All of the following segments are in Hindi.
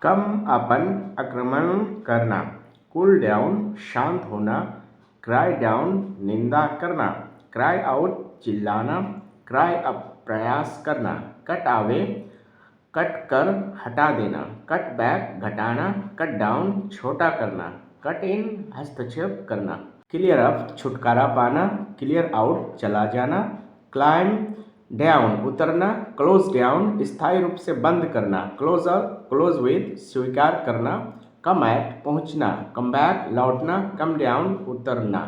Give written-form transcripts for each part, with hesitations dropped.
कम अपन आक्रमण करना, कूल डाउन शांत होना, क्राई डाउन निंदा करना, क्राई आउट चिल्लाना, क्राई अप प्रयास करना, कट आवे कट कर हटा देना, कट बैक घटाना, कट डाउन छोटा करना, कट इन हस्तक्षेप करना, क्लियर अप छुटकारा पाना, क्लियर आउट चला जाना, क्लाइम डाउन उतरना, क्लोज डाउन स्थायी रूप से बंद करना, क्लोज विद स्वीकार करना, कम एट पहुंचना, कम बैक लौटना, कम डाउन उतरना,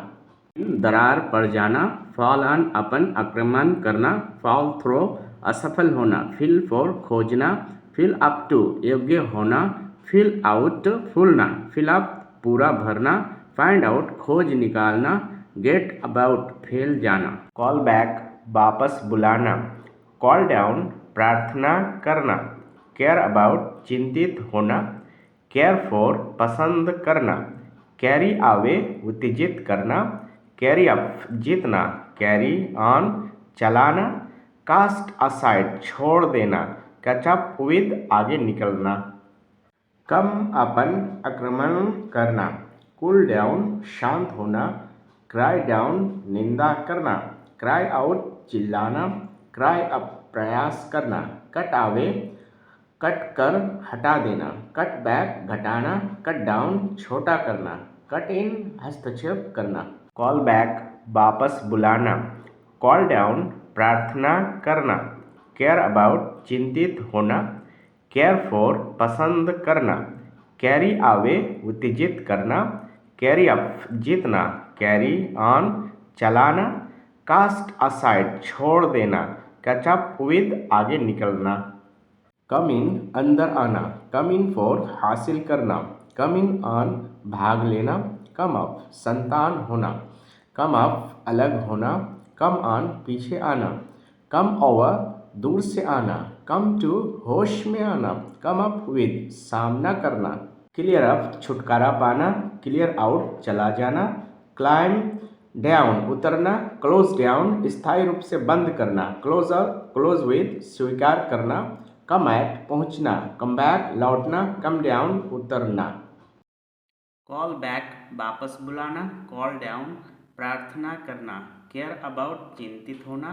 दरार पड़ जाना, फॉल ऑन अपन आक्रमण करना, फॉल थ्रो असफल होना, फिल फॉर खोजना, फिल अप टू योग्य होना, फिल आउट फूलना, फिल अप पूरा भरना, फाइंड आउट खोज निकालना, गेट अबाउट फैल जाना, कॉल बैक वापस बुलाना, कॉल डाउन प्रार्थना करना, केयर अबाउट चिंतित होना, केयर फॉर पसंद करना, कैरी आवे उत्तेजित करना, कैरी अप जीतना, कैरी ऑन चलाना, कास्ट असाइड छोड़ देना, कैचअप विद आगे निकलना, कम अपन आक्रमण करना, कूल डाउन शांत होना, क्राई डाउन निंदा करना, क्राई आउट चिल्लाना, क्राई अप प्रयास करना, कट आवे कट कर हटा देना, कट बैक घटाना, कट डाउन छोटा करना, कट इन हस्तक्षेप करना, कॉल बैक वापस बुलाना, कॉल डाउन प्रार्थना करना, केयर अबाउट चिंतित होना, केयर फॉर पसंद करना, कैरी आवे उत्तेजित करना, कैरी अप जीतना, कैरी ऑन चलाना, कास्ट असाइड छोड़ देना, कैचअप विद आगे निकलना, कम इन अंदर आना, कम इन फॉर हासिल करना, कम इन ऑन भाग लेना, कम अप संतान होना, कम अप अलग होना, कम ऑन पीछे आना, कम ओवर दूर से आना, कम टू होश में आना, कम अप विद सामना करना, क्लियर अप छुटकारा पाना, क्लियर आउट चला जाना, क्लाइम डाउन उतरना, क्लोज डाउन स्थायी रूप से बंद करना, क्लोज विद स्वीकार करना, कम एट पहुंचना, कम बैक लौटना, कम डाउन उतरना, कॉल बैक वापस बुलाना, कॉल डाउन प्रार्थना करना, केयर अबाउट चिंतित होना,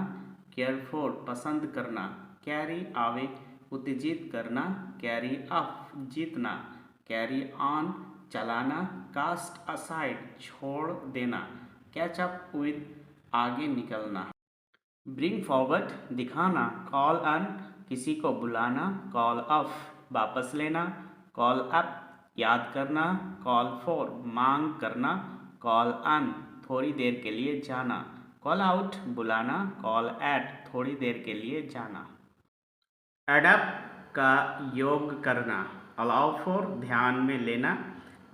केयर फॉर पसंद करना, कैरी आवे उत्तेजित करना, कैरी अप जीतना, कैरी ऑन चलाना, कास्ट असाइड छोड़ देना, कैच अप विद आगे निकलना, ब्रिंग फॉरवर्ड दिखाना, कॉल ऑन किसी को बुलाना, कॉल ऑफ वापस लेना, कॉल अप याद करना, कॉल फॉर मांग करना, कॉल ऑन थोड़ी देर के लिए जाना, कॉल आउट बुलाना, कॉल एट थोड़ी देर के लिए जाना, एडप्ट का योग करना, अलाउ फॉर ध्यान में लेना,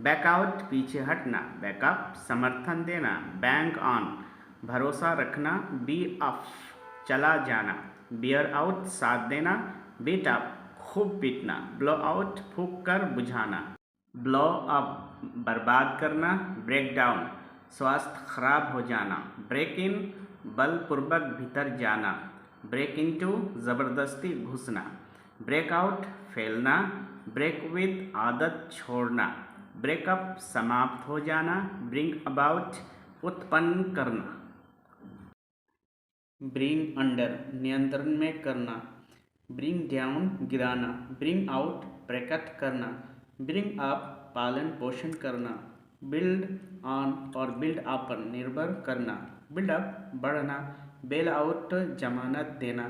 बैकआउट पीछे हटना, बैकअप समर्थन देना, बैंक ऑन भरोसा रखना, बी अफ चला जाना, बियर आउट साथ देना, बीट अप खूब पीटना, ब्लो आउट फूंक कर बुझाना, ब्लो अप बर्बाद करना, ब्रेक डाउन स्वास्थ्य खराब हो जाना, ब्रेक इन बलपूर्वक भीतर जाना, ब्रेक इनटू ज़बरदस्ती घुसना, ब्रेक आउट फैलना, ब्रेक विद आदत छोड़ना, ब्रेकअप समाप्त हो जाना, ब्रिंग अबाउट उत्पन्न करना, ब्रिंग अंडर नियंत्रण में करना, ब्रिंग डाउन गिराना, ब्रिंग आउट प्रकट करना, ब्रिंग अप पालन पोषण करना, बिल्ड ऑन और बिल्ड अप पर निर्भर करना, बिल्ड अप बढ़ना, बेल आउट जमानत देना,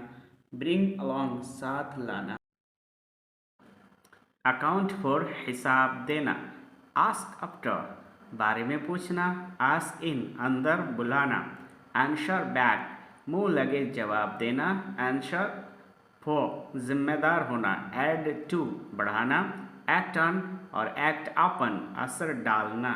ब्रिंग अलॉन्ग साथ लाना, अकाउंट फॉर हिसाब देना, आस्क आफ्टर बारे में पूछना, आस्क इन अंदर बुलाना, आंसर बैक मुंह लगे जवाब देना, आंसर फॉर जिम्मेदार होना, ऐड टू बढ़ाना, एक्ट ऑन और एक्ट अपन असर डालना।